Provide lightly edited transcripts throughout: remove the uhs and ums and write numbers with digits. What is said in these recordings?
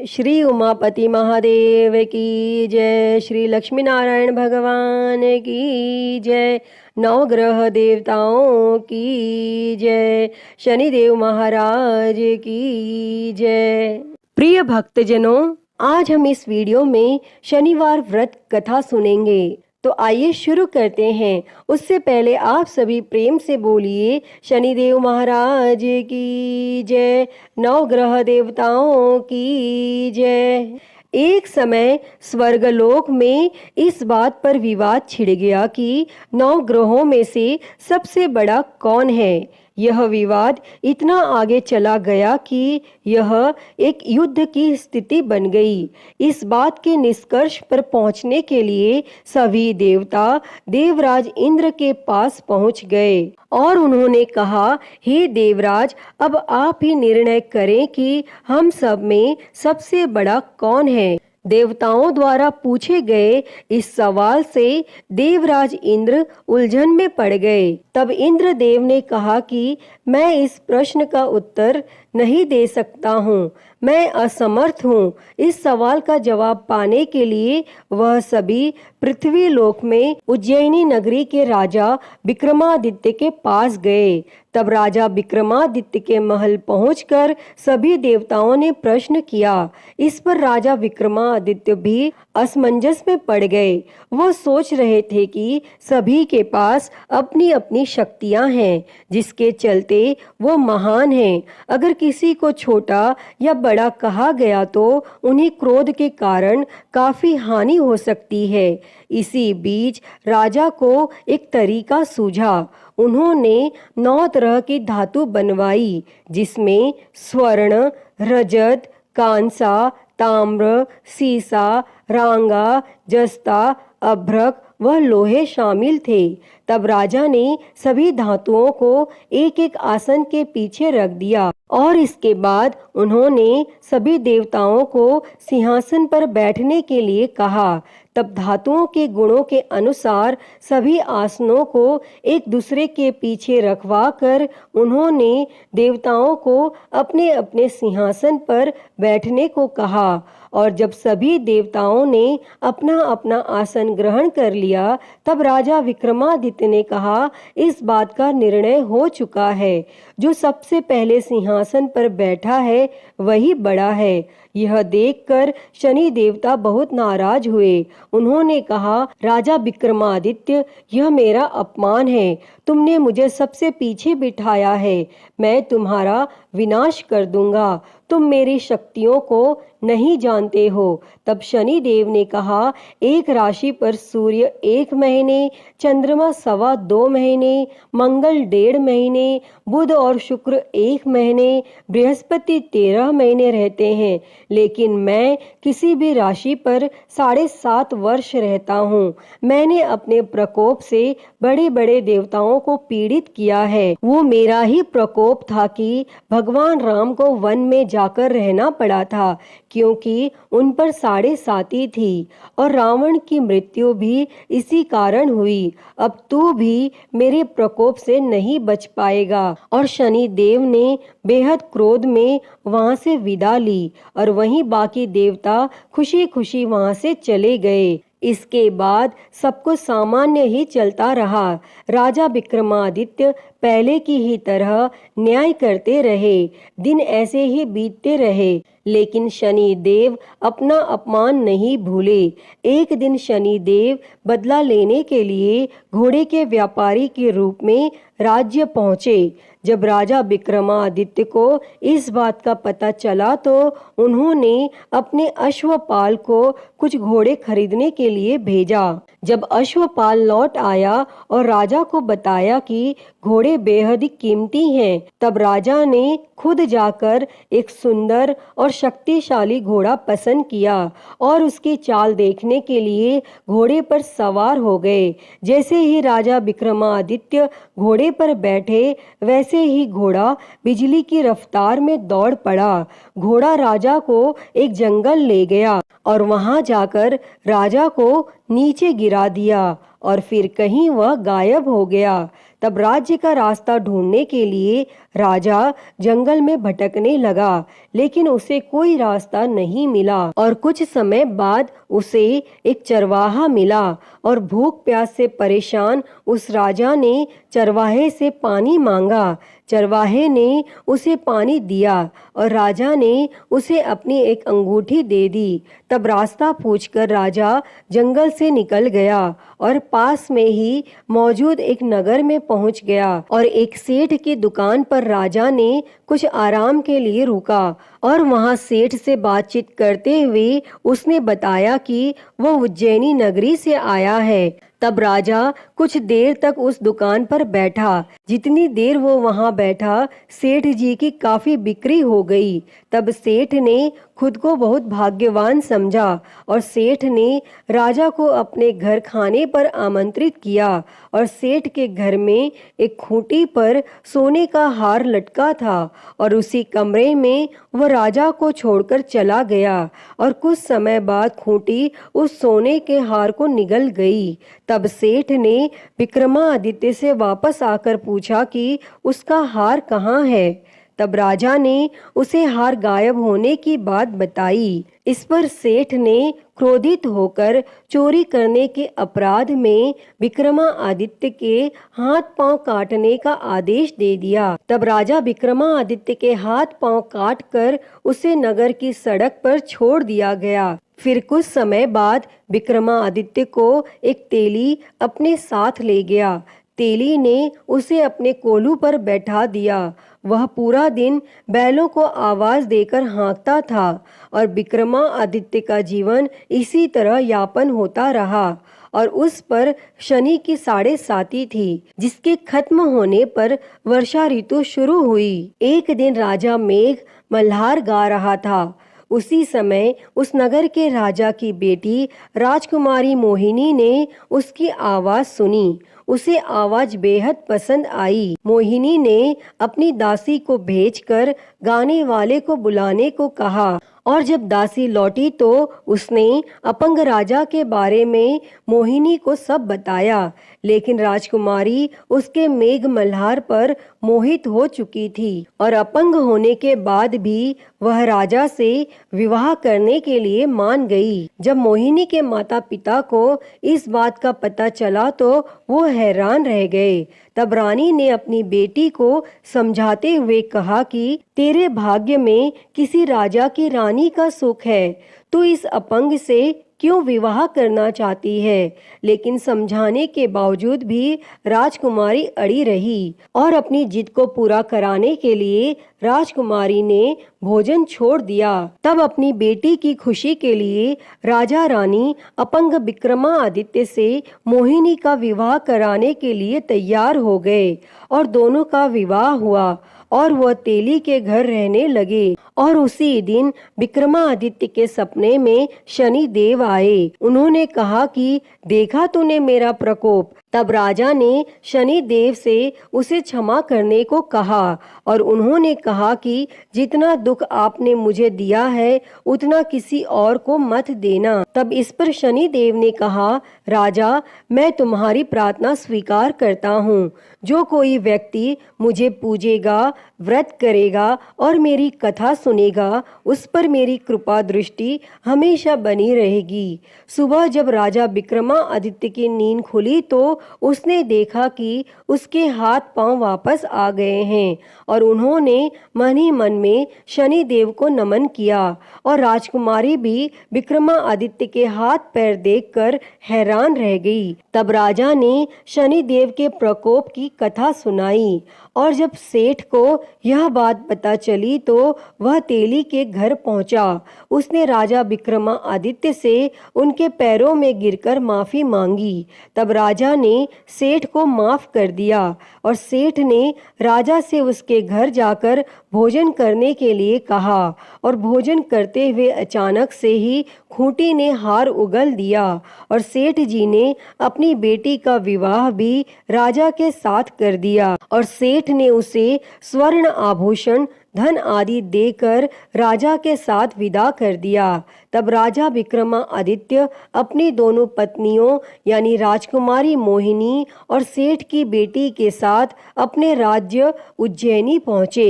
श्री उमापति महादेव की जय। श्री लक्ष्मी नारायण भगवान की जय। नवग्रह देवताओं की जय। शनिदेव महाराज की जय। प्रिय भक्तजनों, आज हम इस वीडियो में शनिवार व्रत कथा सुनेंगे। तो आइए शुरू करते हैं। उससे पहले आप सभी प्रेम से बोलिए शनिदेव महाराज की जय। नवग्रह देवताओं की जय। एक समय स्वर्गलोक में इस बात पर विवाद छिड़ गया कि 9 ग्रहों में से सबसे बड़ा कौन है। यह विवाद इतना आगे चला गया कि यह एक युद्ध की स्थिति बन गई। इस बात के निष्कर्ष पर पहुंचने के लिए सभी देवता देवराज इंद्र के पास पहुंच गए और उन्होंने कहा, हे देवराज, अब आप ही निर्णय करें कि हम सब में सबसे बड़ा कौन है। देवताओं द्वारा पूछे गए इस सवाल से देवराज इंद्र उलझन में पड़ गए। तब इंद्रदेव ने कहा कि मैं इस प्रश्न का उत्तर नहीं दे सकता हूँ, मैं असमर्थ हूँ। इस सवाल का जवाब पाने के लिए वह सभी पृथ्वी लोक में उज्जैनी नगरी के राजा विक्रमादित्य के पास गए। तब राजा विक्रमादित्य के महल पहुंचकर सभी देवताओं ने प्रश्न किया। इस पर राजा विक्रमादित्य भी असमंजस में पड़ गए। वो सोच रहे थे कि सभी के पास अपनी अपनी शक्तियां हैं, जिसके चलते वो महान हैं। अगर किसी को छोटा या बड़ा कहा गया तो उन्हें क्रोध के कारण काफी हानि हो सकती है। इसी बीच राजा को एक तरीका सूझा। उन्होंने 9 तरह की धातु बनवाई, जिसमें स्वर्ण, रजत, कांसा, ताम्र, सीसा, रांगा, जस्ता, अभ्रक व लोहे शामिल थे। तब राजा ने सभी धातुओं को एक एक आसन के पीछे रख दिया और इसके बाद उन्होंने सभी देवताओं को सिंहासन पर बैठने के लिए कहा। तब धातुओं के गुणों के अनुसार सभी आसनों को एक दूसरे के पीछे रखवा कर उन्होंने देवताओं को अपने अपने सिंहासन पर बैठने को कहा। और जब सभी देवताओं ने अपना अपना आसन ग्रहण कर लिया, तब राजा विक्रमादित्य ने कहा, इस बात का निर्णय हो चुका है। जो सबसे पहले सिंहासन पर बैठा है वही बड़ा है। यह देखकर शनि देवता बहुत नाराज हुए। उन्होंने कहा, राजा विक्रमादित्य, यह मेरा अपमान है। तुमने मुझे सबसे पीछे बिठाया है। मैं तुम्हारा विनाश कर दूंगा। तुम मेरी शक्तियों को नहीं जानते हो। तब शनि देव ने कहा, एक राशि पर सूर्य 1 महीने, चंद्रमा 2.25 महीने, मंगल 1.5 महीने, बुध और शुक्र 1 महीने, बृहस्पति 13 महीने रहते हैं, लेकिन मैं किसी भी राशि पर 7.5 वर्ष रहता हूँ। मैंने अपने प्रकोप से बड़े बड़े देवताओं को पीड़ित किया है। वो मेरा ही प्रकोप था कि भगवान राम को वन में जाकर रहना पड़ा था, क्योंकि उन पर 7.5 थी और रावण की मृत्यु भी इसी कारण हुई। अब तू भी मेरे प्रकोप से नहीं बच पाएगा। और शनि देव ने बेहद क्रोध में वहां से विदा ली और वहीं बाकी देवता खुशी खुशी वहां से चले गए। इसके बाद सब कुछ सामान्य ही चलता रहा। राजा विक्रमादित्य पहले की ही तरह न्याय करते रहे। दिन ऐसे ही बीतते रहे, लेकिन शनि देव अपना अपमान नहीं भूले। एक दिन शनि देव बदला लेने के लिए घोड़े के व्यापारी के रूप में राज्य पहुंचे। जब राजा विक्रमादित्य को इस बात का पता चला तो उन्होंने अपने अश्वपाल को कुछ घोड़े खरीदने के लिए भेजा। जब अश्वपाल लौट आया और राजा को बताया कि घोड़े बेहद ही कीमती हैं, तब राजा ने खुद जाकर एक सुंदर और शक्तिशाली घोड़ा पसंद किया और उसकी चाल देखने के लिए घोड़े पर सवार हो गए। जैसे ही राजा विक्रमादित्य घोड़े पर बैठे, वैसे ही घोड़ा बिजली की रफ्तार में दौड़ पड़ा। घोड़ा राजा को एक जंगल ले गया और वहां जाकर राजा को नीचे गिरा दिया और फिर कहीं वह गायब हो गया। तब राज्य का रास्ता ढूंढने के लिए राजा जंगल में भटकने लगा, लेकिन उसे कोई रास्ता नहीं मिला। और कुछ समय बाद उसे एक चरवाहा मिला और भूख प्यास से परेशान उस राजा ने चरवाहे से पानी मांगा। चरवाहे ने उसे पानी दिया और राजा ने उसे अपनी एक अंगूठी दे दी। तब रास्ता पूछकर राजा जंगल से निकल गया और पास में ही मौजूद एक नगर में पहुंच गया और एक सेठ की दुकान पर राजा ने कुछ आराम के लिए रुका और वहां सेठ से बातचीत करते हुए उसने बताया कि वह उज्जैनी नगरी से आया है। तब राजा कुछ देर तक उस दुकान पर बैठा। जितनी देर वो वहां बैठा, सेठ जी की काफी बिक्री हो गई। तब सेठ ने खुद को बहुत भाग्यवान समझा और सेठ ने राजा को अपने घर खाने पर आमंत्रित किया और सेठ के घर में एक खूंटी पर सोने का हार लटका था और उसी कमरे में वह राजा को छोड़कर चला गया और कुछ समय बाद खूंटी उस सोने के हार को निगल गई। तब सेठ ने विक्रमादित्य से वापस आकर पूछा कि उसका हार कहाँ है। तब राजा ने उसे हार गायब होने की बात बताई। इस पर सेठ ने क्रोधित होकर चोरी करने के अपराध में विक्रमादित्य के हाथ पांव काटने का आदेश दे दिया। तब राजा विक्रमादित्य के हाथ पांव काट कर उसे नगर की सड़क पर छोड़ दिया गया। फिर कुछ समय बाद विक्रमादित्य को एक तेली अपने साथ ले गया। तेली ने उसे अपने कोल्हू पर बैठा दिया। वह पूरा दिन बैलों को आवाज देकर हाँकता था और विक्रमादित्य का जीवन इसी तरह यापन होता रहा और उस पर शनि की 7.5 थी, जिसके खत्म होने पर वर्षा ऋतु शुरू हुई। एक दिन राजा मेघ मल्हार गा रहा था। उसी समय उस नगर के राजा की बेटी राजकुमारी मोहिनी ने उसकी आवाज सुनी। उसे आवाज बेहद पसंद आई। मोहिनी ने अपनी दासी को भेजकर गाने वाले को बुलाने को कहा और जब दासी लौटी तो उसने अपंग राजा के बारे में मोहिनी को सब बताया, लेकिन राजकुमारी उसके मेघ मल्हार पर मोहित हो चुकी थी और अपंग होने के बाद भी वह राजा से विवाह करने के लिए मान गई। जब मोहिनी के माता पिता को इस बात का पता चला तो वो हैरान रह गए। तब रानी ने अपनी बेटी को समझाते हुए कहा कि तेरे भाग्य में किसी राजा की रानी का सुख है, तू इस अपंग से क्यों विवाह करना चाहती है। लेकिन समझाने के बावजूद भी राजकुमारी अड़ी रही और अपनी जिद को पूरा कराने के लिए राजकुमारी ने भोजन छोड़ दिया। तब अपनी बेटी की खुशी के लिए राजा रानी अपंग विक्रमादित्य से मोहिनी का विवाह कराने के लिए तैयार हो गए और दोनों का विवाह हुआ और वह तेली के घर रहने लगे। और उसी दिन विक्रमादित्य के सपने में शनि देव आए। उन्होंने कहा कि देखा तूने मेरा प्रकोप। तब राजा ने शनि देव से उसे क्षमा करने को कहा और उन्होंने कहा कि जितना दुख आपने मुझे दिया है उतना किसी और को मत देना। तब इस पर शनि देव ने कहा, राजा, मैं तुम्हारी प्रार्थना स्वीकार करता हूँ। जो कोई व्यक्ति मुझे पूजेगा, व्रत करेगा और मेरी कथा सुनेगा, उस पर मेरी कृपा दृष्टि हमेशा बनी रहेगी। सुबह जब राजा विक्रमादित्य की नींद खुली तो उसने देखा कि उसके हाथ पांव वापस आ गए हैं और उन्होंने मन ही मन में शनि देव को नमन किया और राजकुमारी भी विक्रमादित्य के हाथ पैर देखकर हैरान रह गई। तब राजा ने शनि देव के प्रकोप की कथा सुनाई और जब सेठ को यह बात पता चली तो वह तेली के घर पहुंचा। उसने राजा विक्रमादित्य से उनके पैरों में गिरकर माफी मांगी। तब राजा ने सेठ को माफ कर दिया और सेठ ने राजा से उसके घर जाकर भोजन करने के लिए कहा और भोजन करते हुए अचानक से ही खूंटी ने हार उगल दिया और सेठ जी ने अपनी बेटी का विवाह भी राजा के साथ कर दिया और सेठ ने उसे स्वर्ण आभूषण धन आदि देकर राजा के साथ विदा कर दिया। तब राजा विक्रमादित्य अपनी दोनों पत्नियों यानी राजकुमारी मोहिनी और सेठ की बेटी के साथ अपने राज्य उज्जैनी पहुँचे।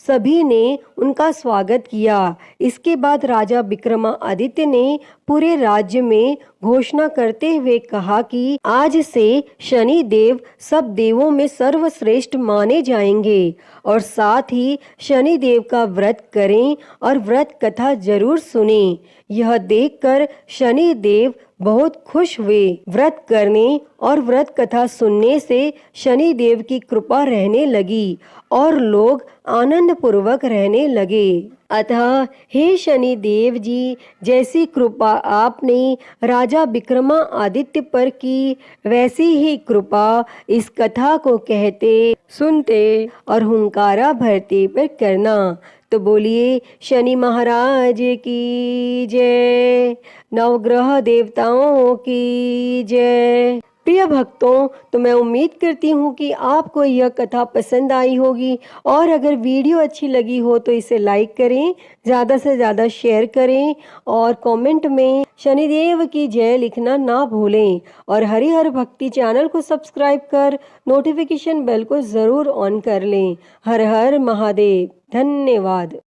सभी ने उनका स्वागत किया। इसके बाद राजा विक्रमादित्य ने पूरे राज्य में घोषणा करते हुए कहा कि आज से शनि देव सब देवों में सर्वश्रेष्ठ माने जाएंगे और साथ ही शनि देव का व्रत करें और व्रत कथा जरूर सुनें। यह देखकर शनि देव बहुत खुश हुए। व्रत करने और व्रत कथा सुनने से शनि देव की कृपा रहने लगी और लोग आनंद पूर्वक रहने लगे। अतः हे शनि देव जी, जैसी कृपा आपने राजा विक्रमादित्य पर की, वैसी ही कृपा इस कथा को कहते, सुनते और हुंकारा भरते पर करना। तो बोलिए शनि महाराज की जय, नवग्रह देवताओं की जय। प्रिय भक्तों, तो मैं उम्मीद करती हूँ कि आपको यह कथा पसंद आई होगी और अगर वीडियो अच्छी लगी हो तो इसे लाइक करें, ज़्यादा से ज़्यादा शेयर करें और कमेंट में शनिदेव की जय लिखना ना भूलें और हरिहर भक्ति चैनल को सब्सक्राइब कर नोटिफिकेशन बेल को ज़रूर ऑन कर लें। हर हर महादेव। धन्यवाद।